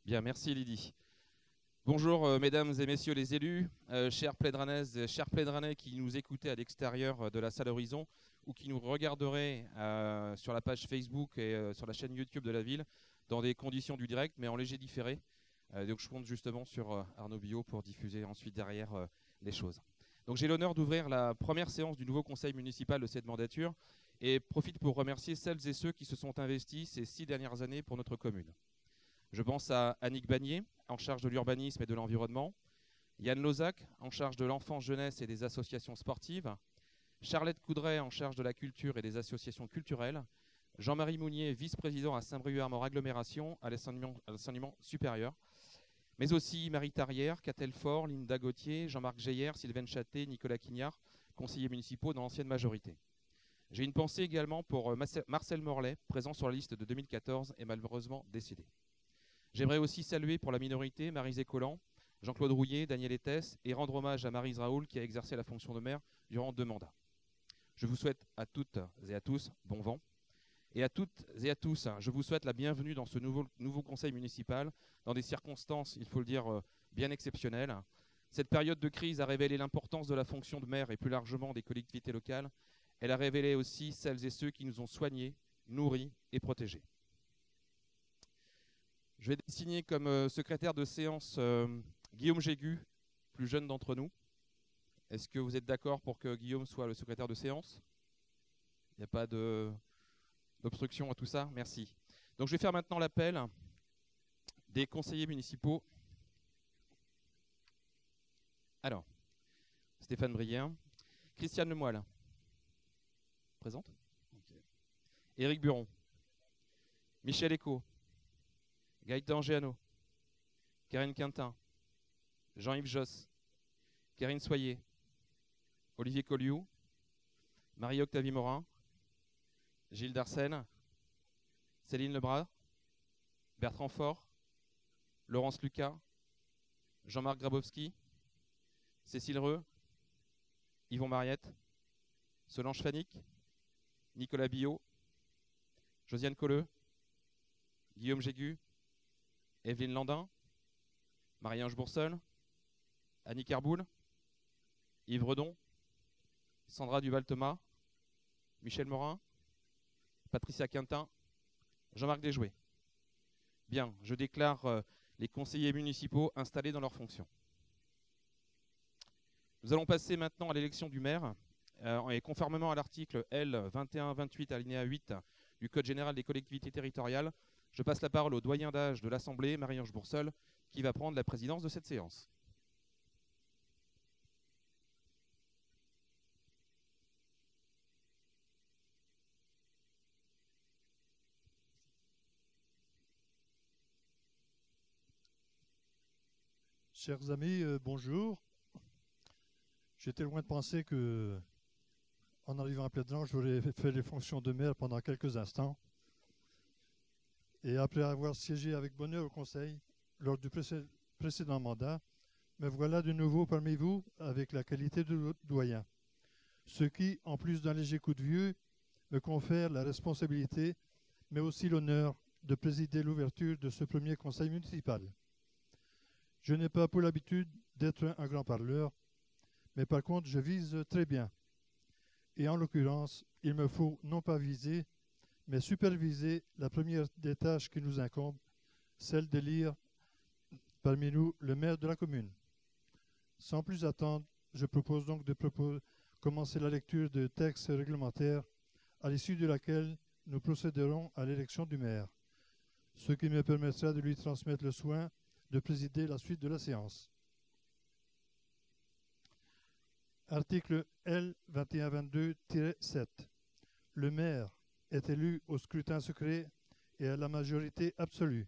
Bien, merci Lydie. Bonjour mesdames et messieurs les élus, chers Plédranaises et chers Plédranais qui nous écoutez à l'extérieur de la salle Horizon ou qui nous regarderaient sur la page Facebook et sur la chaîne YouTube de la ville dans des conditions du direct mais en léger différé. Donc je compte justement sur Arnaud Biot pour diffuser ensuite derrière les choses. Donc j'ai l'honneur d'ouvrir la première séance du nouveau conseil municipal de cette mandature et profite pour remercier celles et ceux qui se sont investis ces 6 dernières années pour notre commune. Je pense à Annick Bagnier, en charge de l'urbanisme et de l'environnement, Yann Lozac, en charge de l'enfance, jeunesse et des associations sportives, Charlotte Coudray, en charge de la culture et des associations culturelles, Jean-Marie Mounier, vice-président à Saint-Brieuc-Armor Agglomération à l'enseignement supérieur, mais aussi Marie Tarière, Catel Fort, Linda Gauthier, Jean-Marc Geyer, Sylvain Châté, Nicolas Quignard, conseillers municipaux dans l'ancienne majorité. J'ai une pensée également pour Marcel Morlet, présent sur la liste de 2014 et malheureusement décédé. J'aimerais aussi saluer pour la minorité Maryse Collant, Jean-Claude Rouillet, Daniel Ettes et rendre hommage à Maryse Raoul qui a exercé la fonction de maire durant 2 mandats. Je vous souhaite à toutes et à tous bon vent. Et à toutes et à tous, je vous souhaite la bienvenue dans ce nouveau conseil municipal, dans des circonstances, il faut le dire, bien exceptionnelles. Cette période de crise a révélé l'importance de la fonction de maire et plus largement des collectivités locales. Elle a révélé aussi celles et ceux qui nous ont soignés, nourris et protégés. Je vais désigner comme secrétaire de séance Guillaume Jégu, plus jeune d'entre nous. Est-ce que vous êtes d'accord pour que Guillaume soit le secrétaire de séance? Il n'y a pas d'obstruction à tout ça? Merci. Donc je vais faire maintenant l'appel des conseillers municipaux. Alors, Stéphane Brien, Christiane Lemoyle, présente. Okay. Éric Buron, Michel Eco, Gaëtan Géano, Karine Quintin, Jean-Yves Josse, Karine Soyer, Olivier Colliou, Marie-Octavie Morin, Gilles Darcenne, Céline Lebras, Bertrand Faure, Laurence Lucas, Jean-Marc Grabowski, Cécile Reux, Yvon Mariette, Solange Fanic, Nicolas Billot, Josiane Colleux, Guillaume Jégu, Evelyne Landin, Marie-Ange Boursel, Annie Carboul, Yves Redon, Sandra Duval-Thomas, Michel Morin, Patricia Quintin, Jean-Marc Desjouet. Bien, je déclare les conseillers municipaux installés dans leurs fonctions. Nous allons passer maintenant à l'élection du maire. Et conformément à l'article L 2128 alinéa 8 du Code général des collectivités territoriales, je passe la parole au doyen d'âge de l'Assemblée, Marie-Ange Boursel, qui va prendre la présidence de cette séance. Chers amis, bonjour. J'étais loin de penser que, en arrivant à Plédran, j'aurais fait les fonctions de maire pendant quelques instants. Et après avoir siégé avec bonheur au conseil lors du précédent mandat, me voilà de nouveau parmi vous avec la qualité de doyen. Ce qui, en plus d'un léger coup de vieux, me confère la responsabilité, mais aussi l'honneur de présider l'ouverture de ce premier conseil municipal. Je n'ai pas pour l'habitude d'être un grand parleur, mais par contre, je vise très bien. Et en l'occurrence, il me faut non pas viser, mais superviser la première des tâches qui nous incombent, celle d'élire parmi nous le maire de la commune. Sans plus attendre, je propose donc de commencer la lecture de textes réglementaires, à l'issue de laquelle nous procéderons à l'élection du maire, ce qui me permettra de lui transmettre le soin de présider la suite de la séance. Article L 2122-7. Le maire est élu au scrutin secret et à la majorité absolue.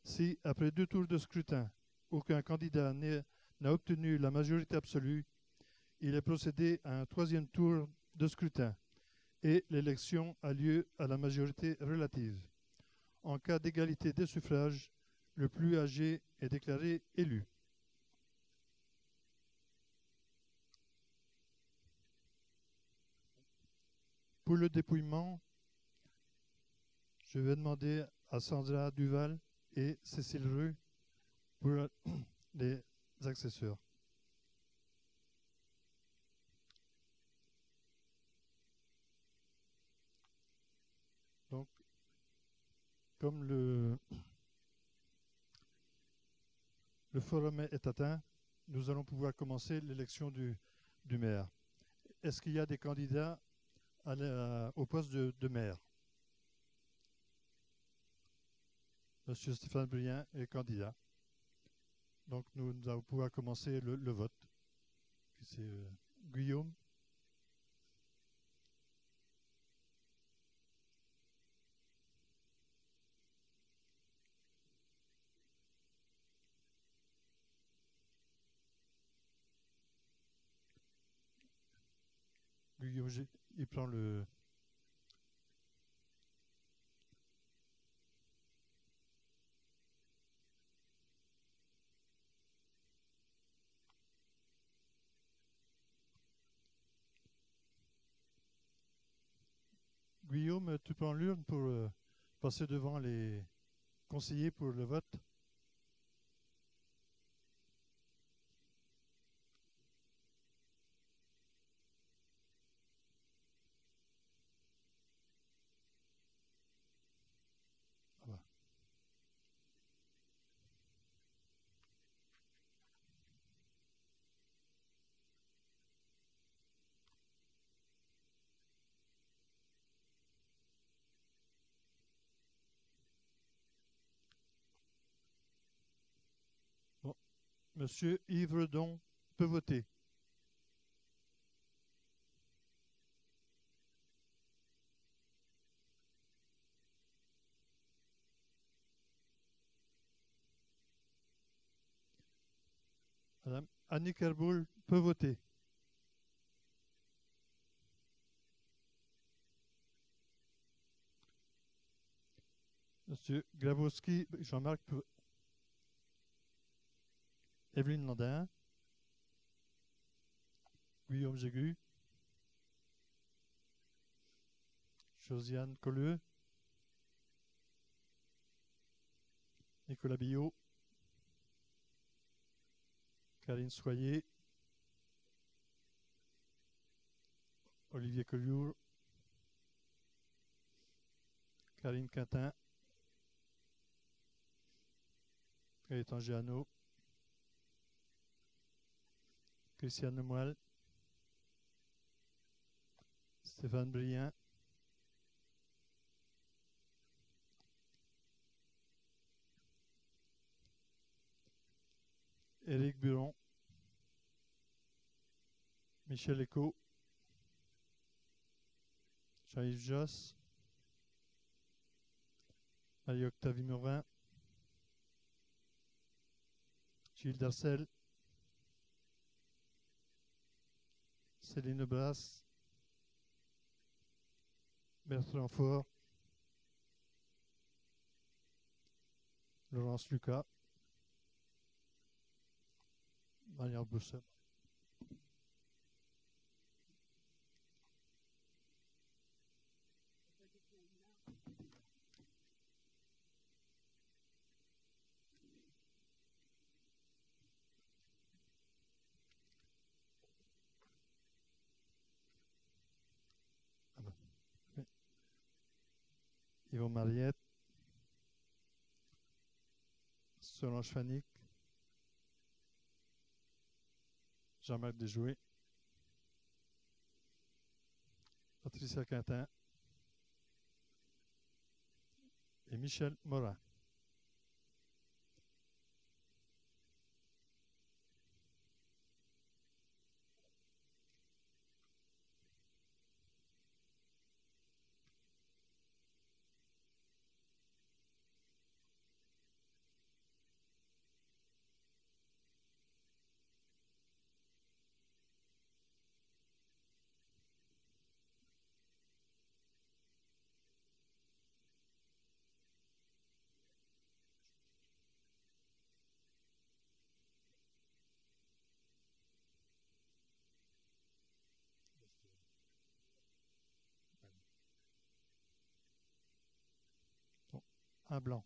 Si, après 2 tours de scrutin, aucun candidat n'a obtenu la majorité absolue, il est procédé à un 3e tour de scrutin et l'élection a lieu à la majorité relative. En cas d'égalité des suffrages, le plus âgé est déclaré élu. Pour le dépouillement, je vais demander à Sandra Duval et Cécile Rue pour les accessoires. Donc, comme le forum est atteint, nous allons pouvoir commencer l'élection du maire. Est-ce qu'il y a des candidats au poste de maire? Monsieur Stéphane Brien est candidat. Donc nous allons pouvoir commencer le vote. C'est Guillaume. Guillaume, il prend le... Guillaume, tu prends l'urne pour passer devant les conseillers pour le vote. Voilà. Bon. Monsieur Yves Redon peut voter. Madame Annick Herboul peut voter. Monsieur Grabowski, Jean-Marc peut... Evelyne Landin. Guillaume Jégu. Josiane Colleux. Nicolas Billot. Karine Soyer. Olivier Collioure. Karine Quintin. Gaëtan Giano. Christiane Lemoyle. Stéphane Brien. Éric Buron. Michel Eco. Jean-Yves Josse. Marie-Octavie Morin. Gilles Darcel. Céline Brasse. Bertrand Faure. Laurence Lucas. Maria Boussel. Yvon Mariette. Solange Fanick. Jean-Marc Desjouet. Patricia Quintin. Et Michel Morin. Un blanc.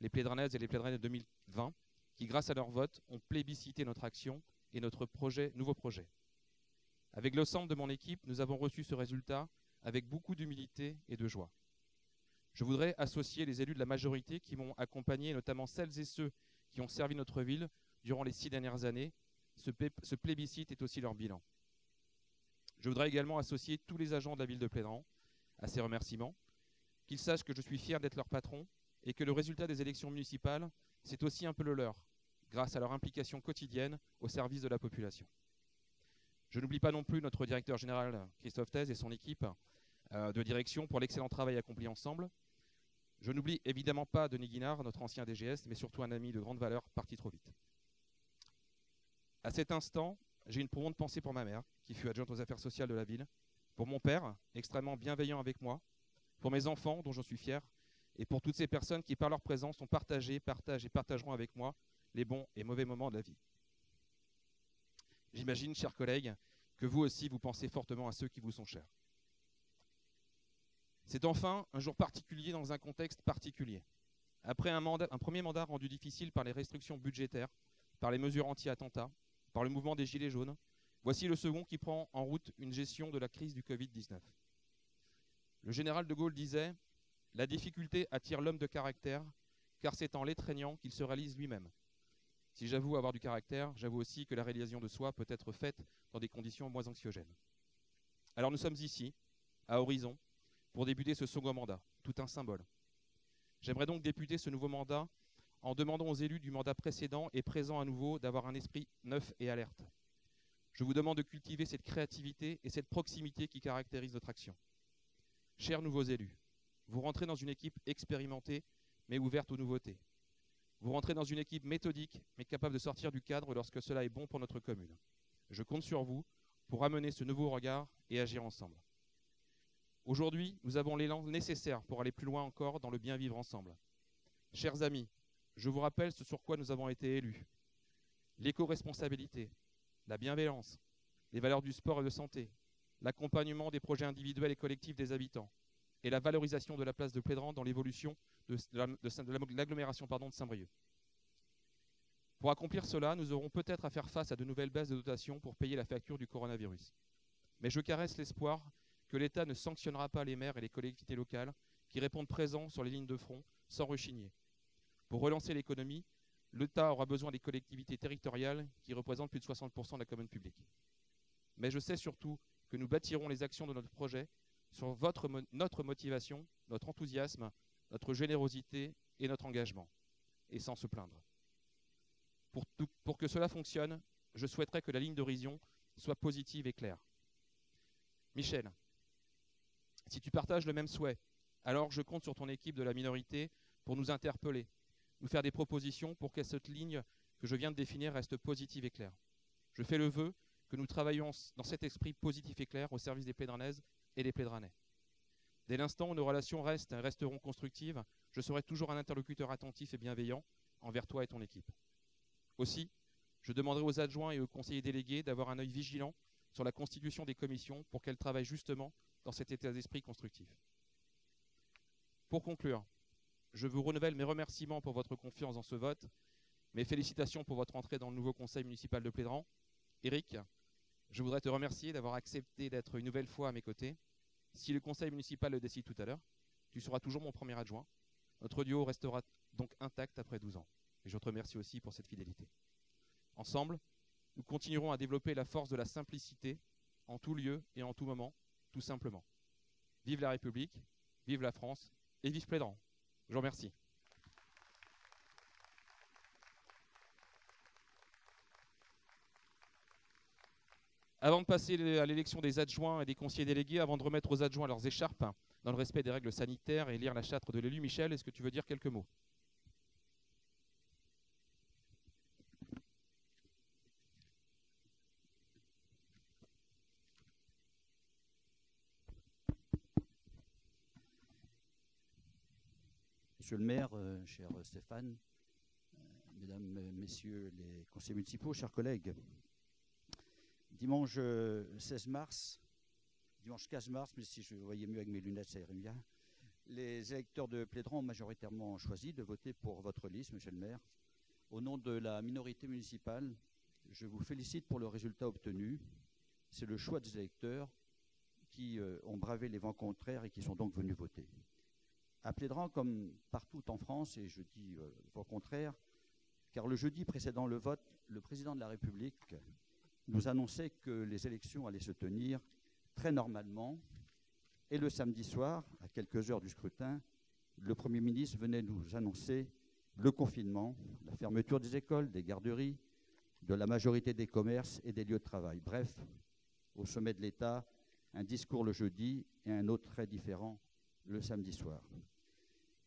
les Plédranaises et les Plédranais de 2020, qui, grâce à leur vote, ont plébiscité notre action et notre nouveau projet. Avec l'ensemble de mon équipe, nous avons reçu ce résultat avec beaucoup d'humilité et de joie. Je voudrais associer les élus de la majorité qui m'ont accompagné, notamment celles et ceux qui ont servi notre ville durant les 6 dernières années. Ce plébiscite est aussi leur bilan. Je voudrais également associer tous les agents de la ville de Plédran à ces remerciements, qu'ils sachent que je suis fier d'être leur patron et que le résultat des élections municipales, c'est aussi un peu le leur, grâce à leur implication quotidienne au service de la population. Je n'oublie pas non plus notre directeur général Christophe Thèse et son équipe de direction pour l'excellent travail accompli ensemble. Je n'oublie évidemment pas Denis Guinard, notre ancien DGS, mais surtout un ami de grande valeur parti trop vite. À cet instant, j'ai une profonde pensée pour ma mère, qui fut adjointe aux affaires sociales de la ville, pour mon père, extrêmement bienveillant avec moi, pour mes enfants, dont j'en suis fier, et pour toutes ces personnes qui, par leur présence, ont partagé, partagent et partageront avec moi les bons et mauvais moments de la vie. J'imagine, chers collègues, que vous aussi, vous pensez fortement à ceux qui vous sont chers. C'est enfin un jour particulier dans un contexte particulier. Après un premier mandat rendu difficile par les restrictions budgétaires, par les mesures anti-attentats, par le mouvement des Gilets jaunes, voici le second qui prend en route une gestion de la crise du Covid-19. Le général de Gaulle disait « La difficulté attire l'homme de caractère, car c'est en l'étreignant qu'il se réalise lui-même. » Si j'avoue avoir du caractère, j'avoue aussi que la réalisation de soi peut être faite dans des conditions moins anxiogènes. Alors nous sommes ici, à Horizon, pour débuter ce second mandat, tout un symbole. J'aimerais donc débuter ce nouveau mandat en demandant aux élus du mandat précédent et présent à nouveau d'avoir un esprit neuf et alerte. Je vous demande de cultiver cette créativité et cette proximité qui caractérise notre action. Chers nouveaux élus, vous rentrez dans une équipe expérimentée mais ouverte aux nouveautés. Vous rentrez dans une équipe méthodique mais capable de sortir du cadre lorsque cela est bon pour notre commune. Je compte sur vous pour amener ce nouveau regard et agir ensemble. Aujourd'hui, nous avons l'élan nécessaire pour aller plus loin encore dans le bien vivre ensemble. Chers amis, je vous rappelle ce sur quoi nous avons été élus. L'éco-responsabilité, la bienveillance, les valeurs du sport et de santé, l'accompagnement des projets individuels et collectifs des habitants et la valorisation de la place de Plédran dans l'évolution de l'agglomération de Saint-Brieuc. Pour accomplir cela, nous aurons peut-être à faire face à de nouvelles baisses de dotation pour payer la facture du coronavirus. Mais je caresse l'espoir que l'État ne sanctionnera pas les maires et les collectivités locales qui répondent présents sur les lignes de front sans rechigner. Pour relancer l'économie, l'État aura besoin des collectivités territoriales qui représentent plus de 60% de la commune publique. Mais je sais surtout que nous bâtirons les actions de notre projet sur notre motivation, notre enthousiasme, notre générosité et notre engagement, et sans se plaindre. Pour que cela fonctionne, je souhaiterais que la ligne d'horizon soit positive et claire. Michel, si tu partages le même souhait, alors je compte sur ton équipe de la minorité pour nous interpeller, nous faire des propositions pour que cette ligne que je viens de définir reste positive et claire. Je fais le vœu que nous travaillions dans cet esprit positif et clair au service des Plédranaises et des Plédranais. Dès l'instant où nos relations resteront constructives, je serai toujours un interlocuteur attentif et bienveillant envers toi et ton équipe. Aussi, je demanderai aux adjoints et aux conseillers délégués d'avoir un œil vigilant sur la constitution des commissions pour qu'elles travaillent justement dans cet état d'esprit constructif. Pour conclure, je vous renouvelle mes remerciements pour votre confiance dans ce vote, mes félicitations pour votre entrée dans le nouveau conseil municipal de Plédran. Éric, je voudrais te remercier d'avoir accepté d'être une nouvelle fois à mes côtés. Si le conseil municipal le décide tout à l'heure, tu seras toujours mon premier adjoint. Notre duo restera donc intact après 12 ans. Et je te remercie aussi pour cette fidélité. Ensemble, nous continuerons à développer la force de la simplicité en tout lieu et en tout moment, tout simplement. Vive la République, vive la France et vive Plédran. Je vous remercie. Avant de passer à l'élection des adjoints et des conseillers délégués, avant de remettre aux adjoints leurs écharpes, dans le respect des règles sanitaires et lire la charte de l'élu, Michel, est-ce que tu veux dire quelques mots ? Monsieur le maire, cher Stéphane, mesdames, messieurs les conseillers municipaux, chers collègues, dimanche 15 mars, mais si je voyais mieux avec mes lunettes, ça irait bien. Les électeurs de Plédran ont majoritairement choisi de voter pour votre liste, monsieur le maire. Au nom de la minorité municipale, je vous félicite pour le résultat obtenu. C'est le choix des électeurs qui ont bravé les vents contraires et qui sont donc venus voter. À Plédran, comme partout en France, et je dis vent contraire, car le jeudi précédent le vote, le président de la République nous annonçait que les élections allaient se tenir très normalement. Et le samedi soir, à quelques heures du scrutin, le Premier ministre venait nous annoncer le confinement, la fermeture des écoles, des garderies, de la majorité des commerces et des lieux de travail. Bref, au sommet de l'État, un discours le jeudi et un autre très différent le samedi soir.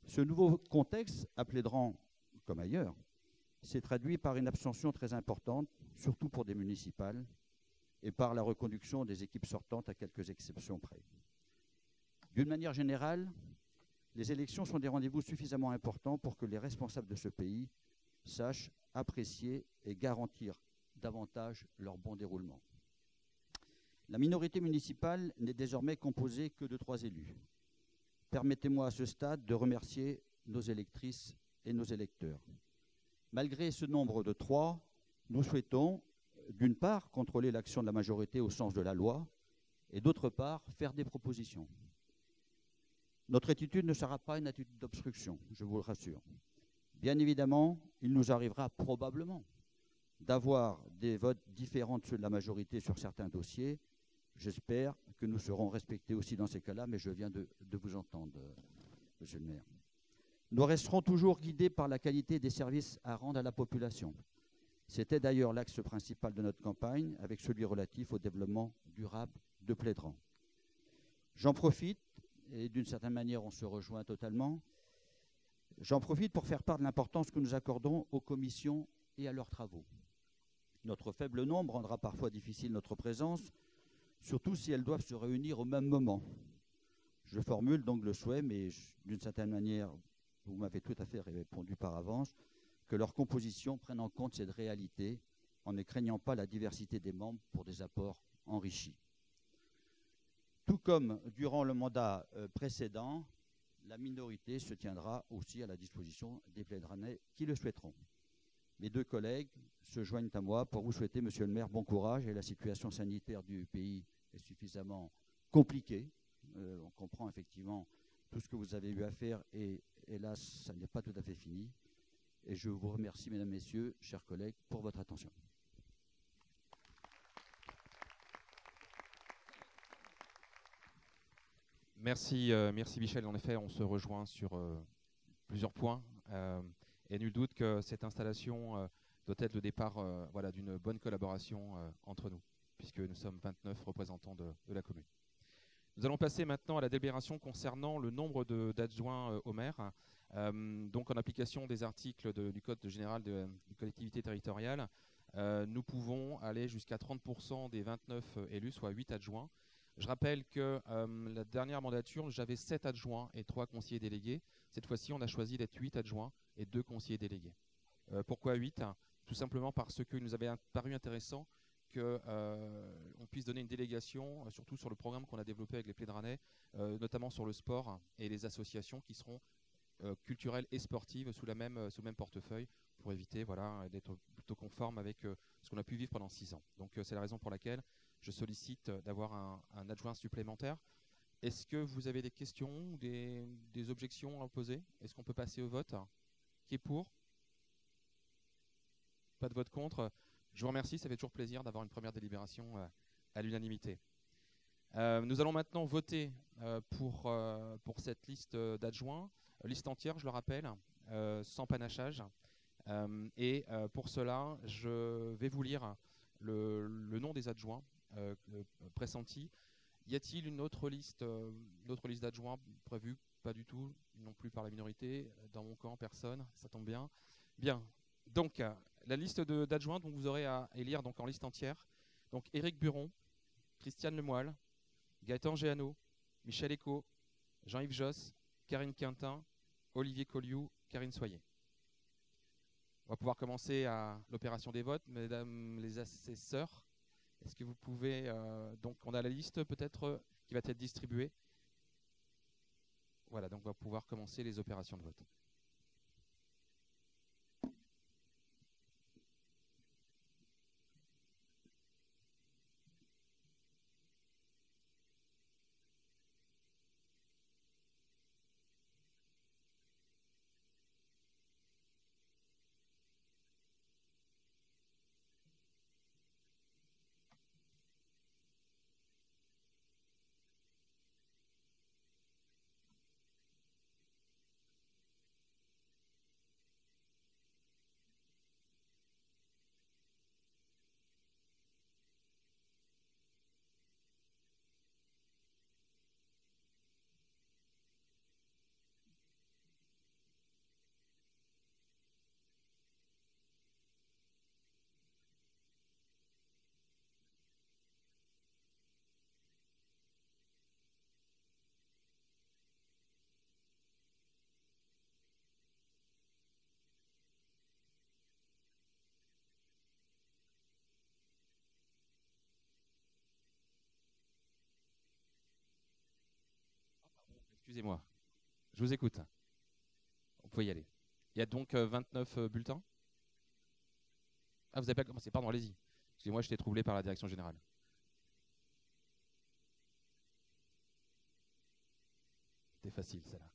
Ce nouveau contexte, à Plédran comme ailleurs, s'est traduit par une abstention très importante, surtout pour des municipales, et par la reconduction des équipes sortantes à quelques exceptions près. D'une manière générale, les élections sont des rendez-vous suffisamment importants pour que les responsables de ce pays sachent apprécier et garantir davantage leur bon déroulement. La minorité municipale n'est désormais composée que de 3 élus. Permettez-moi à ce stade de remercier nos électrices et nos électeurs. Malgré ce nombre de 3, nous souhaitons, d'une part, contrôler l'action de la majorité au sens de la loi, et d'autre part, faire des propositions. Notre attitude ne sera pas une attitude d'obstruction, je vous le rassure. Bien évidemment, il nous arrivera probablement d'avoir des votes différents de ceux de la majorité sur certains dossiers. J'espère que nous serons respectés aussi dans ces cas-là, mais je viens de vous entendre, monsieur le maire. Nous resterons toujours guidés par la qualité des services à rendre à la population. C'était d'ailleurs l'axe principal de notre campagne, avec celui relatif au développement durable de Plédran. J'en profite, et d'une certaine manière on se rejoint totalement, j'en profite pour faire part de l'importance que nous accordons aux commissions et à leurs travaux. Notre faible nombre rendra parfois difficile notre présence, surtout si elles doivent se réunir au même moment. Je formule donc le souhait, mais d'une certaine manière, vous m'avez tout à fait répondu par avance, que leur composition prenne en compte cette réalité en ne craignant pas la diversité des membres pour des apports enrichis. Tout comme durant le mandat précédent, la minorité se tiendra aussi à la disposition des Plédranais qui le souhaiteront. Mes 2 collègues se joignent à moi pour vous souhaiter, monsieur le maire, bon courage. Et la situation sanitaire du pays est suffisamment compliquée. On comprend effectivement tout ce que vous avez eu à faire et hélas, ça n'est pas tout à fait fini. Et je vous remercie, mesdames, messieurs, chers collègues, pour votre attention. Merci, merci Michel. En effet, on se rejoint sur plusieurs points. Et nul doute que cette installation doit être le départ voilà, d'une bonne collaboration entre nous, puisque nous sommes 29 représentants de la commune. Nous allons passer maintenant à la délibération concernant le nombre d'adjoints au maire. Donc en application des articles du Code général des collectivités territoriales, nous pouvons aller jusqu'à 30% des 29 élus, soit 8 adjoints. Je rappelle que la dernière mandature, j'avais 7 adjoints et 3 conseillers délégués. Cette fois-ci, on a choisi d'être 8 adjoints et 2 conseillers délégués. Pourquoi 8 ? Tout simplement parce qu'il nous avait paru intéressant qu'on puisse donner une délégation, surtout sur le programme qu'on a développé avec les Plédranais, notamment sur le sport et les associations qui seront culturelles et sportives sous le même portefeuille pour éviter voilà, d'être plutôt conforme avec ce qu'on a pu vivre pendant 6 ans. Donc c'est la raison pour laquelle je sollicite d'avoir un adjoint supplémentaire. Est-ce que vous avez des questions ou des objections à poser ? Est-ce qu'on peut passer au vote ? Qui est pour ? Pas de vote contre ? Je vous remercie, ça fait toujours plaisir d'avoir une première délibération à l'unanimité. Nous allons maintenant voter pour cette liste d'adjoints, liste entière, je le rappelle, sans panachage. Et pour cela, je vais vous lire le nom des adjoints pressentis. Y a-t-il une autre liste d'adjoints prévue ? Pas du tout, non plus par la minorité. Dans mon camp, personne, ça tombe bien. Bien, donc la liste d'adjoints dont vous aurez à élire donc, en liste entière. Donc Éric Buron, Christiane Lemoyle, Gaëtan Géano, Michel Eco, Jean-Yves Josse, Karine Quintin, Olivier Colliou, Karine Soyer. On va pouvoir commencer à l'opération des votes. Mesdames les assesseurs, est-ce que vous pouvez... donc on a la liste peut-être qui va être distribuée. Voilà, donc on va pouvoir commencer les opérations de vote. Excusez-moi, je vous écoute. On peut y aller. Il y a donc 29 bulletins. Ah, vous n'avez pas commencé, pardon, allez-y. Excusez-moi, j'étais troublé par la direction générale. C'était facile, celle-là.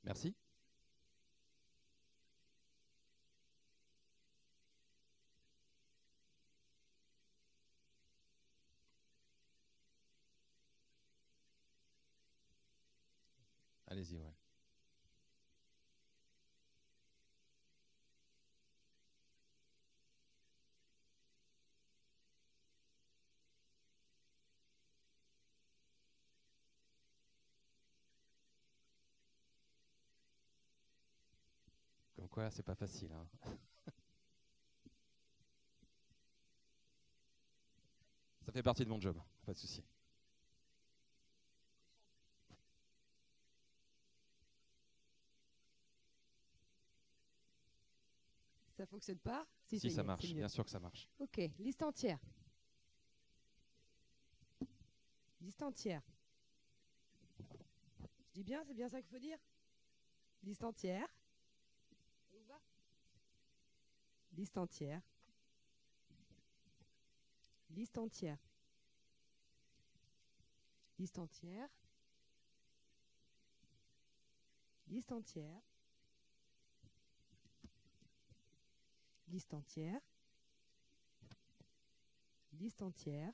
Merci. Allez-y, ouais. Comme quoi, c'est pas facile, hein. Ça fait partie de mon job, pas de souci. Ça fonctionne pas? Si, y ça est, marche, c'est mieux. bien sûr que ça marche. Ok, liste entière. Liste entière. Je dis bien, c'est bien ça qu'il faut dire? Liste entière. Ça vous va? Liste entière. Liste entière. Liste entière. Liste entière. Liste entière. Liste entière.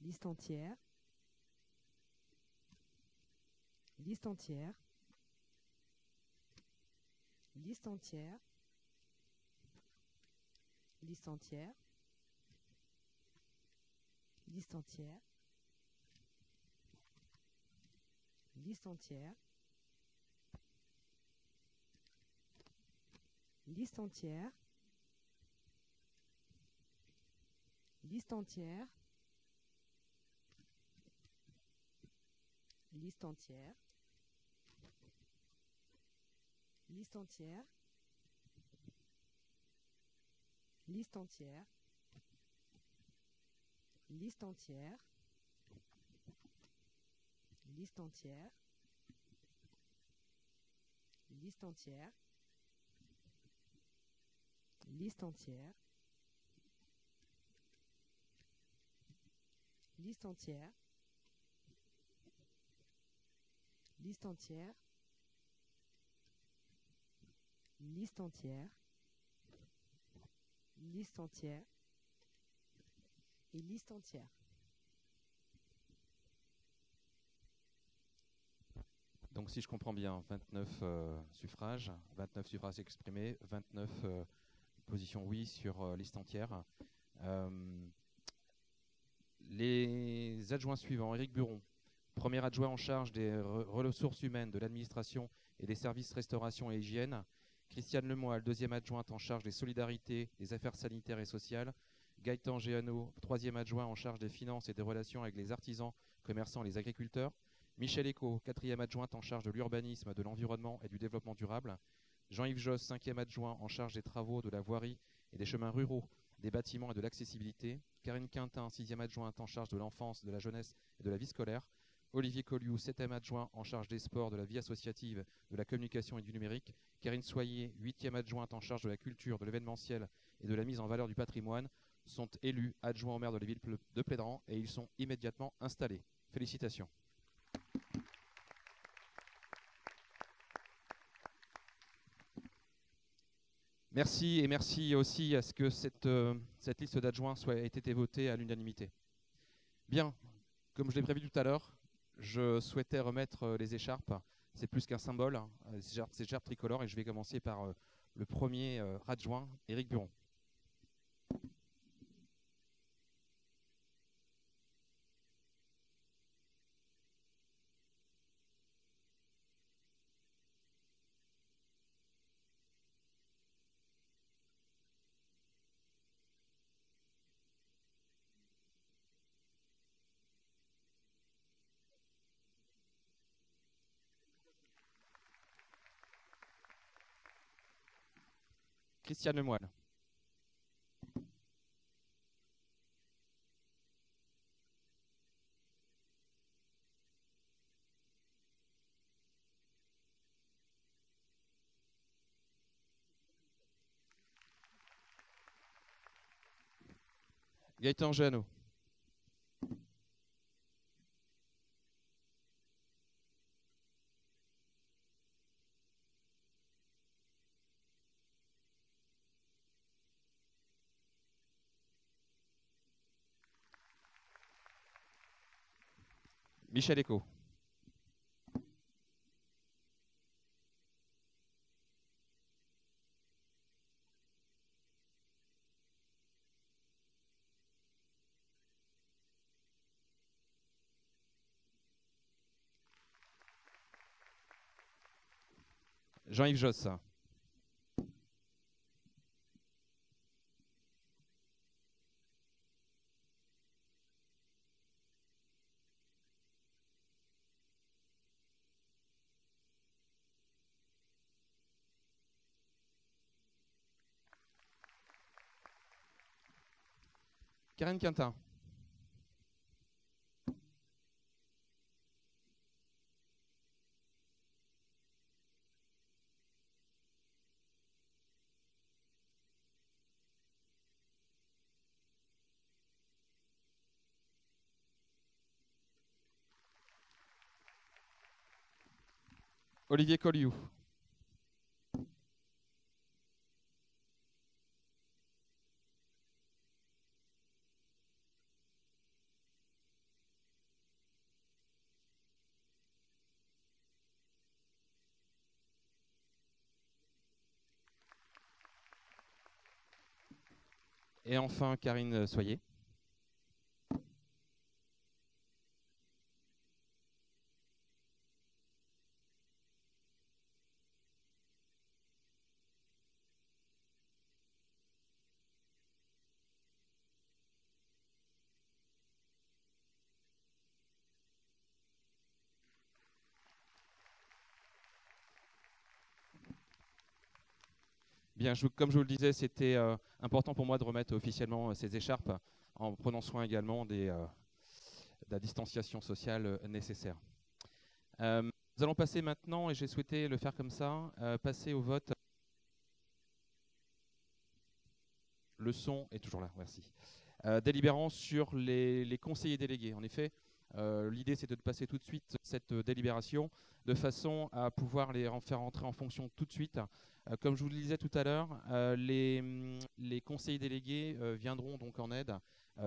Liste entière. Liste entière. Liste entière. Liste entière. Liste entière. Liste entière. liste entière, liste entière, liste entière, liste entière, liste entière, liste entière, liste entière, liste entière, liste entière, liste entière, liste entière, liste entière, liste entière et liste entière. Donc si je comprends bien, 29 suffrages, 29 suffrages exprimés, 29 positions oui sur liste entière. Les adjoints suivants, Éric Buron, premier adjoint en charge des ressources humaines, de l'administration et des services restauration et hygiène. Christiane Lemoyle, deuxième adjointe en charge des solidarités, des affaires sanitaires et sociales. Gaëtan Géano, troisième adjoint en charge des finances et des relations avec les artisans, commerçants et les agriculteurs. Michel Eco, quatrième adjointe en charge de l'urbanisme, de l'environnement et du développement durable. Jean-Yves Josse, cinquième adjoint en charge des travaux, de la voirie et des chemins ruraux, des bâtiments et de l'accessibilité. Karine Quintin, sixième adjointe en charge de l'enfance, de la jeunesse et de la vie scolaire. Olivier Colliou, septième adjoint en charge des sports, de la vie associative, de la communication et du numérique. Karine Soyer, huitième adjointe en charge de la culture, de l'événementiel et de la mise en valeur du patrimoine, sont élus adjoints au maire de la ville de Plédran et ils sont immédiatement installés. Félicitations. Merci et merci aussi à ce que cette liste d'adjoints ait été votée à l'unanimité. Bien, comme je l'ai prévu tout à l'heure, je souhaitais remettre les écharpes. C'est plus qu'un symbole, ces écharpes tricolores, et je vais commencer par le premier adjoint, Éric Buron. Christiane Lemoyle. Gaëtan Géano. Michel Eco. Jean-Yves Josse. Karine Quintin. Olivier Colliou. Et enfin, Karine Soyer. Bien, comme je vous le disais, c'était important pour moi de remettre officiellement ces écharpes en prenant soin également de la distanciation sociale nécessaire. Nous allons passer maintenant, et j'ai souhaité le faire comme ça, passer au vote. Le son est toujours là, merci. Délibérant sur les conseillers délégués. En effet, l'idée c'est de passer tout de suite cette délibération de façon à pouvoir les faire entrer en fonction tout de suite. Comme je vous le disais tout à l'heure, les conseillers délégués viendront donc en aide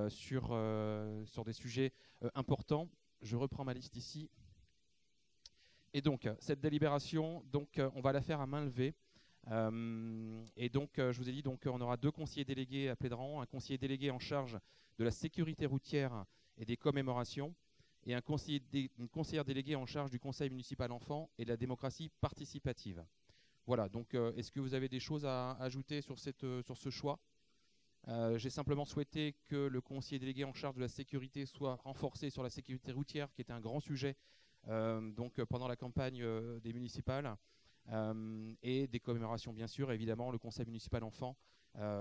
sur des sujets importants. Je reprends ma liste ici. Et donc, cette délibération, on va la faire à main levée. Et donc, je vous ai dit, on aura 2 conseillers délégués à Plédran, un conseiller délégué en charge de la sécurité routière et des commémorations, et une conseillère déléguée en charge du conseil municipal enfant et de la démocratie participative. Voilà, donc est-ce que vous avez des choses à ajouter sur ce choix ? J'ai simplement souhaité que le conseiller délégué en charge de la sécurité soit renforcé sur la sécurité routière, qui était un grand sujet pendant la campagne des municipales, et des commémorations bien sûr, évidemment le conseil municipal enfant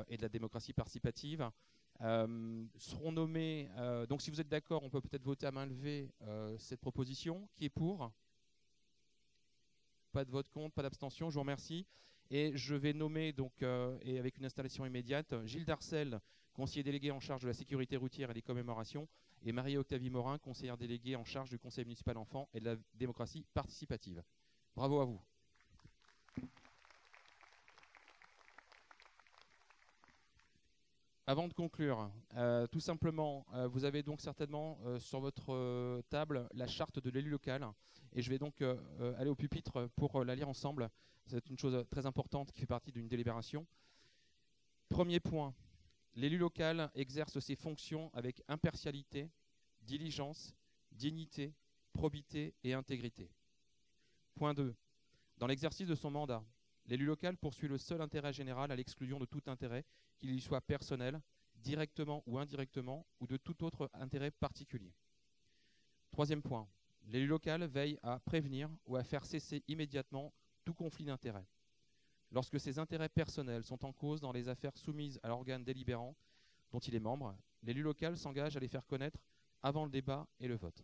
et de la démocratie participative. Seront nommés, donc si vous êtes d'accord, on peut peut-être voter à main levée cette proposition. Qui est pour ? Pas de vote contre, pas d'abstention, je vous remercie. Et je vais nommer, et avec une installation immédiate, Gilles Darcel, conseiller délégué en charge de la sécurité routière et des commémorations, et Marie-Octavie Morin, conseillère déléguée en charge du conseil municipal enfant et de la démocratie participative. Bravo à vous. Avant de conclure, tout simplement, vous avez donc certainement sur votre table la charte de l'élu local, et je vais donc aller au pupitre pour la lire ensemble. C'est une chose très importante qui fait partie d'une délibération. Premier point, l'élu local exerce ses fonctions avec impartialité, diligence, dignité, probité et intégrité. Point 2, dans l'exercice de son mandat, l'élu local poursuit le seul intérêt général à l'exclusion de tout intérêt, qu'il y soit personnel, directement ou indirectement, ou de tout autre intérêt particulier. Troisième point, l'élu local veille à prévenir ou à faire cesser immédiatement tout conflit d'intérêts. Lorsque ses intérêts personnels sont en cause dans les affaires soumises à l'organe délibérant dont il est membre, l'élu local s'engage à les faire connaître avant le débat et le vote.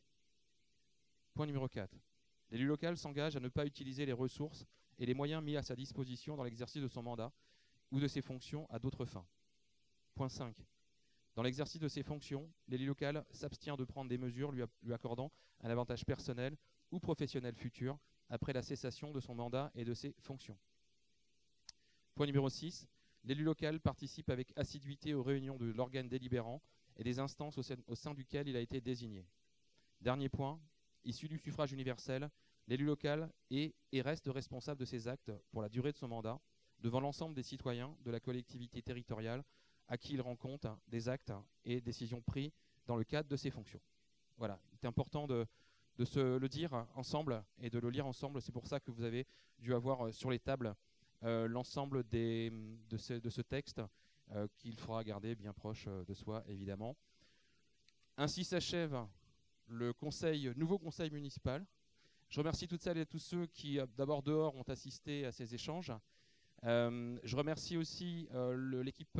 Point numéro 4. L'élu local s'engage à ne pas utiliser les ressources et les moyens mis à sa disposition dans l'exercice de son mandat ou de ses fonctions à d'autres fins. Point 5. Dans l'exercice de ses fonctions, l'élu local s'abstient de prendre des mesures lui accordant un avantage personnel ou professionnel futur après la cessation de son mandat et de ses fonctions. Point numéro 6. L'élu local participe avec assiduité aux réunions de l'organe délibérant et des instances au sein duquel il a été désigné. Dernier point. Issu du suffrage universel, l'élu local est et reste responsable de ses actes pour la durée de son mandat devant l'ensemble des citoyens de la collectivité territoriale à qui il rend compte des actes et décisions pris dans le cadre de ses fonctions. Voilà, il est important de se le dire ensemble et de le lire ensemble. C'est pour ça que vous avez dû avoir sur les tables l'ensemble de ce texte qu'il faudra garder bien proche de soi, évidemment. Ainsi s'achève le nouveau conseil municipal. Je remercie toutes celles et tous ceux qui, d'abord dehors, ont assisté à ces échanges. Je remercie aussi l'équipe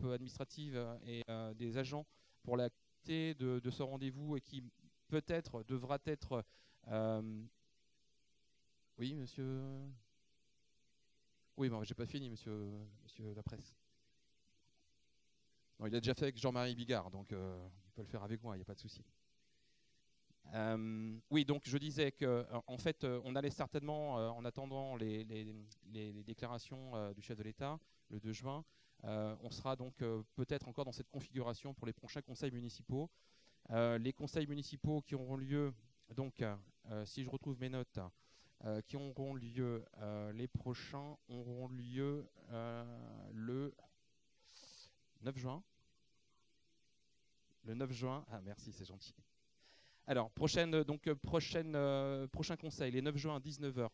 administrative et des agents pour la qualité de ce rendez-vous et qui peut-être devra être... Oui, monsieur... Oui, mais j'ai pas fini, monsieur la presse. Non, il a déjà fait avec Jean-Marie Bigard, donc il peut le faire avec moi, il n'y a pas de souci. Oui, donc je disais qu'en fait, on allait certainement, en attendant les déclarations du chef de l'État, le 2 juin, on sera donc peut-être encore dans cette configuration pour les prochains conseils municipaux. Les conseils municipaux qui auront lieu, donc, si je retrouve mes notes, qui auront lieu, les prochains auront lieu le 9 juin. Le 9 juin, ah merci, c'est gentil. Alors, prochain conseil, les 9 juin à 19h.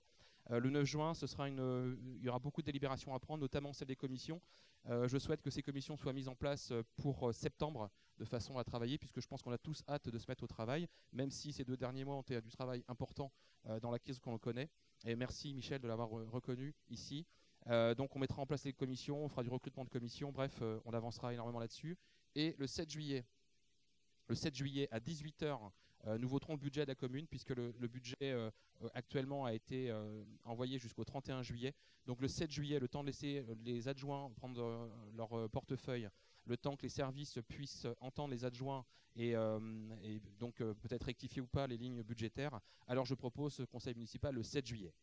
Le 9 juin, il y aura beaucoup de délibérations à prendre, notamment celles des commissions. Je souhaite que ces commissions soient mises en place pour septembre, de façon à travailler, puisque je pense qu'on a tous hâte de se mettre au travail, même si ces 2 derniers mois ont été du travail important dans la crise qu'on connaît. Et merci Michel de l'avoir reconnu ici. Donc on mettra en place les commissions, on fera du recrutement de commissions, bref, on avancera énormément là-dessus. Et le 7 juillet à 18 h, nous voterons le budget de la commune, puisque le budget actuellement a été envoyé jusqu'au 31 juillet. Donc le 7 juillet, le temps de laisser les adjoints prendre leur portefeuille, le temps que les services puissent entendre les adjoints et donc peut-être rectifier ou pas les lignes budgétaires. Alors je propose ce conseil municipal le 7 juillet.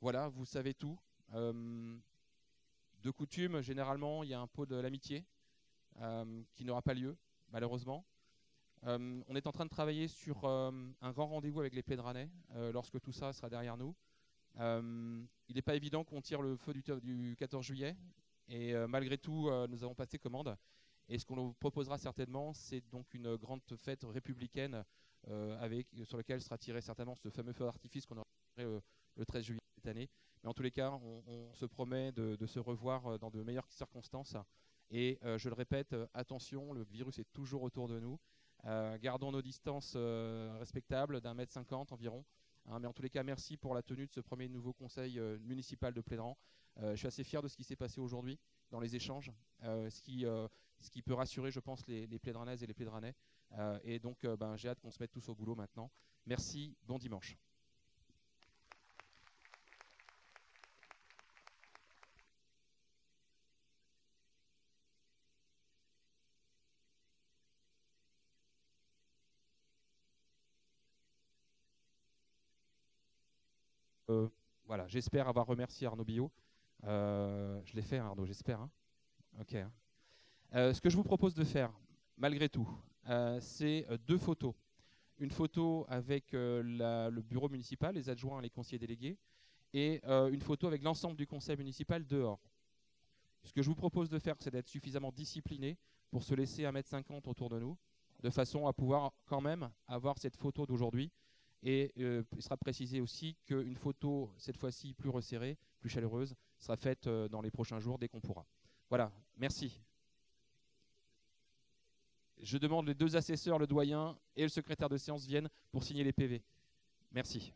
Voilà, vous savez tout. De coutume, généralement, il y a un pot de l'amitié qui n'aura pas lieu, malheureusement. On est en train de travailler sur un grand rendez-vous avec les Plédranais lorsque tout ça sera derrière nous. Il n'est pas évident qu'on tire le feu du 14 juillet et malgré tout, nous avons passé commande. Et ce qu'on vous proposera certainement, c'est donc une grande fête républicaine sur laquelle sera tiré certainement ce fameux feu d'artifice qu'on aura tiré le 13 juillet cette année. Mais en tous les cas, on se promet de se revoir dans de meilleures circonstances. Et je le répète, attention, le virus est toujours autour de nous. Gardons nos distances respectables d'1,50 m environ. Mais en tous les cas, merci pour la tenue de ce premier nouveau conseil municipal de Plédran. Je suis assez fier de ce qui s'est passé aujourd'hui dans les échanges, ce qui peut rassurer, je pense, les Plédranaises et les Plédranais. Et donc, j'ai hâte qu'on se mette tous au boulot maintenant. Merci, bon dimanche. Voilà, j'espère avoir remercié Arnaud Billot. Je l'ai fait, hein, Arnaud, j'espère. Hein. Ok. Ce que je vous propose de faire, malgré tout, c'est 2 photos. Une photo avec le bureau municipal, les adjoints et les conseillers délégués, et une photo avec l'ensemble du conseil municipal dehors. Ce que je vous propose de faire, c'est d'être suffisamment discipliné pour se laisser 1,50 m autour de nous, de façon à pouvoir quand même avoir cette photo d'aujourd'hui. Et il sera précisé aussi qu'une photo, cette fois-ci plus resserrée, plus chaleureuse, sera faite dans les prochains jours dès qu'on pourra. Voilà, merci. Je demande les 2 assesseurs, le doyen et le secrétaire de séance viennent pour signer les PV. Merci.